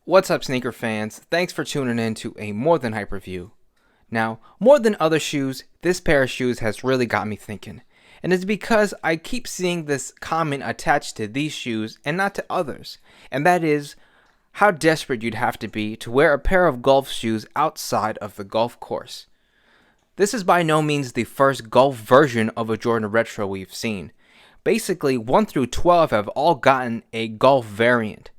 What's up, sneaker fans? Thanks for tuning in to a More Than Hype review. Now, more than other shoes, this pair of shoes has really got me thinking. And it's because I keep seeing this comment attached to these shoes and not to others. And that is how desperate you'd have to be to wear a pair of golf shoes outside of the golf course. This is by no means the first golf version of a Jordan Retro we've seen. Basically, 1 through 12 have all gotten a golf variant.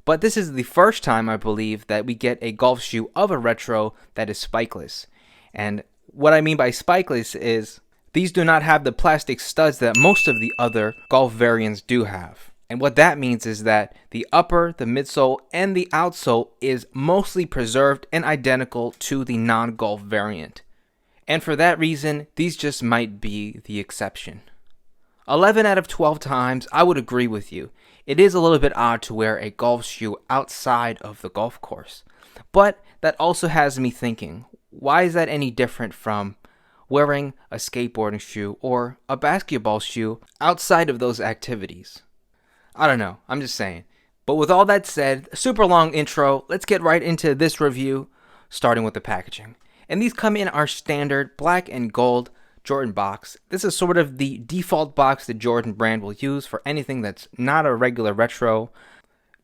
But this is the first time, I believe, that we get a golf shoe of a retro that is spikeless. And what I mean by spikeless is these do not have the plastic studs that most of the other golf variants do have. And what that means is that the upper, the midsole, and the outsole is mostly preserved and identical to the non-golf variant. And for that reason, these just might be the exception. 11 out of 12 times, I would agree with you. It is a little bit odd to wear a golf shoe outside of the golf course. But that also has me thinking, why is that any different from wearing a skateboarding shoe or a basketball shoe outside of those activities? I don't know, I'm just saying. But with all that said, super long intro, let's get right into this review, starting with the packaging. And these come in our standard black and gold Jordan box. This is sort of the default box the Jordan brand will use for anything that's not a regular retro.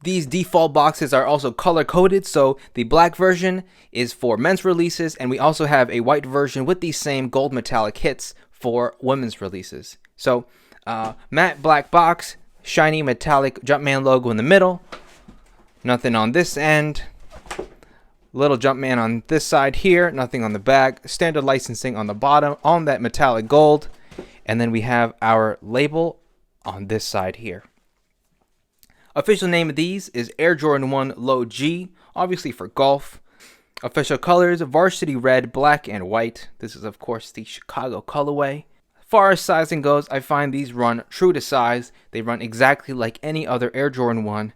These default boxes are also color coded, so the black version is for men's releases, and we also have a white version with these same gold metallic hits for women's releases. So matte black box, shiny metallic Jumpman logo in the middle, nothing on this end. Little Jumpman on this side here, nothing on the back, standard licensing on the bottom on that metallic gold, and then we have our label on this side here. Official name of these is Air Jordan 1 Low G, obviously for golf. Official colors, varsity red, black, and white. This is of course the Chicago colorway. As far as sizing goes, I find these run true to size. They run exactly like any other Air Jordan 1.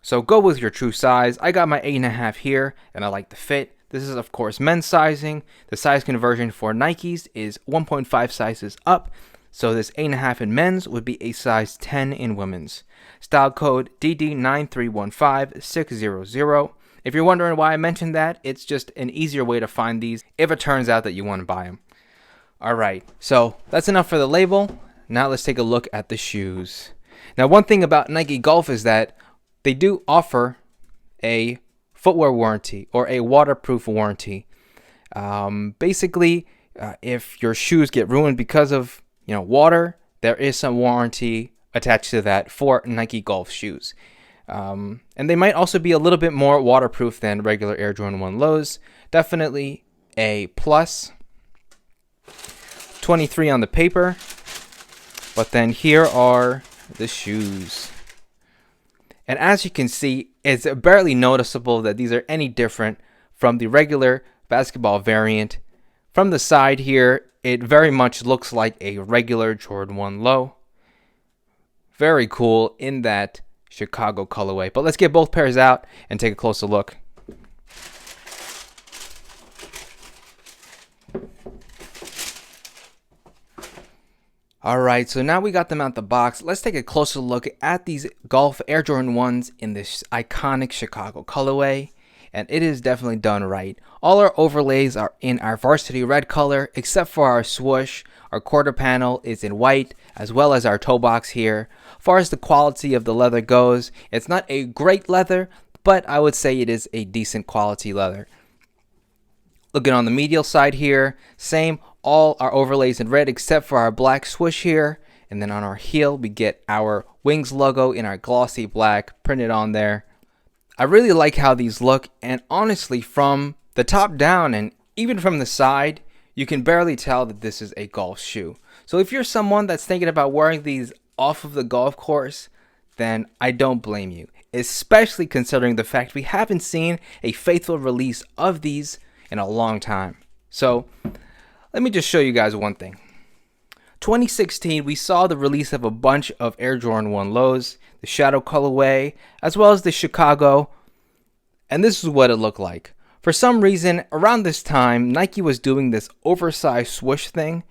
So go with your true size. I got my 8.5 here, and I like the fit. This is, of course, men's sizing. The size conversion for Nikes is 1.5 sizes up. So this 8.5 in men's would be a size 10 in women's. Style code DD9315600. If you're wondering why I mentioned that, it's just an easier way to find these if it turns out that you want to buy them. Alright, so that's enough for the label. Now let's take a look at the shoes. Now, one thing about Nike Golf is that they do offer a footwear warranty or a waterproof warranty. Basically, if your shoes get ruined because of water, there is some warranty attached to that for Nike Golf shoes. And they might also be a little bit more waterproof than regular Air Jordan 1 lows. Definitely a plus. 23 on the paper. But then here are the shoes. And as you can see, it's barely noticeable that these are any different from the regular basketball variant. From the side here, it very much looks like a regular Jordan 1 low. Very cool in that Chicago colorway. But let's get both pairs out and take a closer look. Alright, so now we got them out the box. Let's take a closer look at these Golf Air Jordan 1s in this iconic Chicago colorway. And it is definitely done right. All our overlays are in our varsity red color, except for our swoosh. Our quarter panel is in white, as well as our toe box here. As far as the quality of the leather goes, it's not a great leather, but I would say it is a decent quality leather. Looking on the medial side here, same. All our overlays in red except for our black swoosh here. And then on our heel, we get our Wings logo in our glossy black printed on there. I really like how these look, and honestly, from the top down and even from the side, you can barely tell that this is a golf shoe. So if you're someone that's thinking about wearing these off of the golf course, then I don't blame you. Especially considering the fact we haven't seen a faithful release of these in a long time. So let me just show you guys one thing. 2016, we saw the release of a bunch of Air Jordan 1 lows, the Shadow colorway, as well as the Chicago, and this is what it looked like. For some reason, around this time, Nike was doing this oversized swoosh thing.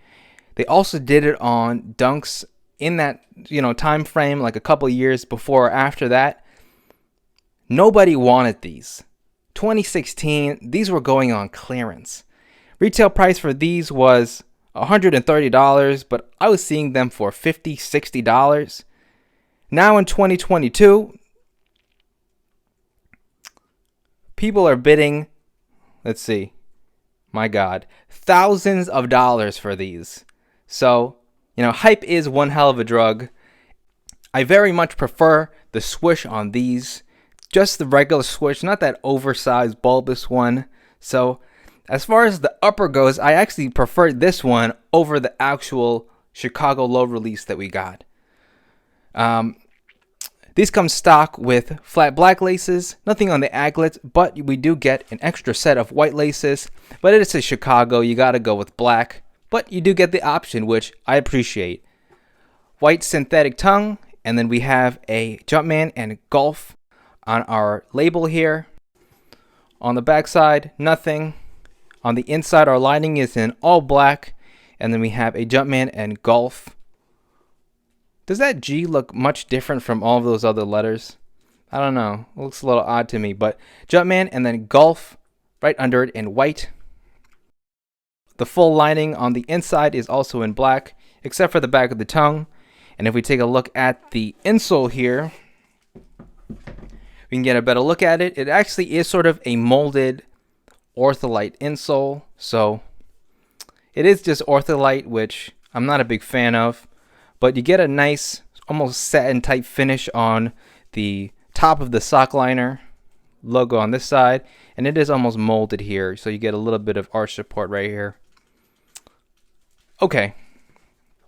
They also did it on Dunks in that time frame, like a couple years before or after that. Nobody wanted these. 2016, these were going on clearance. Retail price for these was $130, but I was seeing them for $50, $60. Now in 2022, people are bidding, let's see, my God, thousands of dollars for these. So, hype is one hell of a drug. I very much prefer the swoosh on these. Just the regular swoosh, not that oversized bulbous one. So, as far as the upper goes, I actually prefer this one over the actual Chicago low release that we got. These come stock with flat black laces, nothing on the aglets, but we do get an extra set of white laces. But it is a Chicago, you gotta go with black. But you do get the option, which I appreciate. White synthetic tongue, and then we have a Jumpman and Golf on our label here. On the back side, nothing. On the inside, our lining is in all black, and then we have a Jumpman and Golf. Does that G look much different from all of those other letters? I don't know. It looks a little odd to me, but Jumpman and then Golf right under it in white. The full lining on the inside is also in black, except for the back of the tongue. And if we take a look at the insole here, we can get a better look at it. It actually is sort of a molded ortholite insole. So it is just ortholite, which I'm not a big fan of. But you get a nice, almost satin type finish on the top of the sock liner, logo on this side, and it is almost molded here, so you get a little bit of arch support right here. Okay,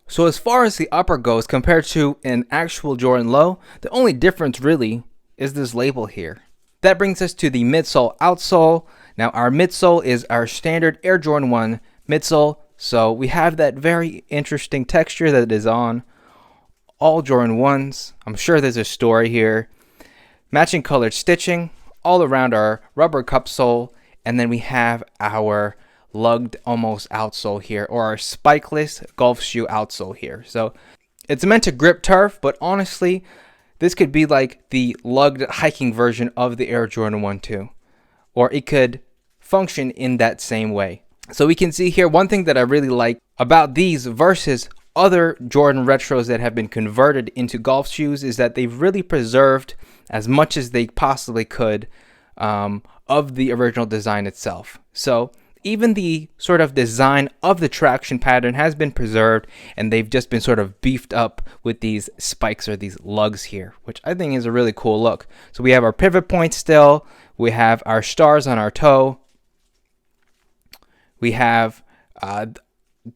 so as far as the upper goes, compared to an actual Jordan Low, the only difference really is this label here. That brings us to the midsole outsole. Now our midsole is our standard Air Jordan 1 midsole. So we have that very interesting texture that is on all Jordan 1s. I'm sure there's a story here. Matching colored stitching all around our rubber cup sole. And then we have our lugged almost outsole here, or our spikeless golf shoe outsole here. So it's meant to grip turf, but honestly, this could be like the lugged hiking version of the Air Jordan 1 too. Or it could function in that same way. So we can see here one thing that I really like about these versus other Jordan retros that have been converted into golf shoes is that they've really preserved as much as they possibly could of the original design itself. So even the sort of design of the traction pattern has been preserved, and they've just been sort of beefed up with these spikes or these lugs here, which I think is a really cool look. So we have our pivot point still, we have our stars on our toe. We have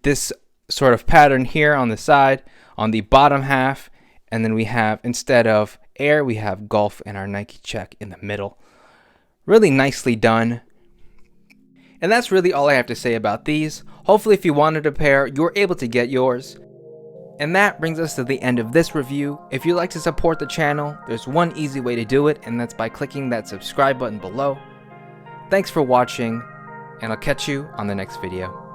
this sort of pattern here on the side, on the bottom half, and then we have, instead of Air, we have Golf and our Nike check in the middle. Really nicely done. And that's really all I have to say about these. Hopefully if you wanted a pair, you were able to get yours. And that brings us to the end of this review. If you'd like to support the channel, there's one easy way to do it, and that's by clicking that subscribe button below. Thanks for watching, and I'll catch you on the next video.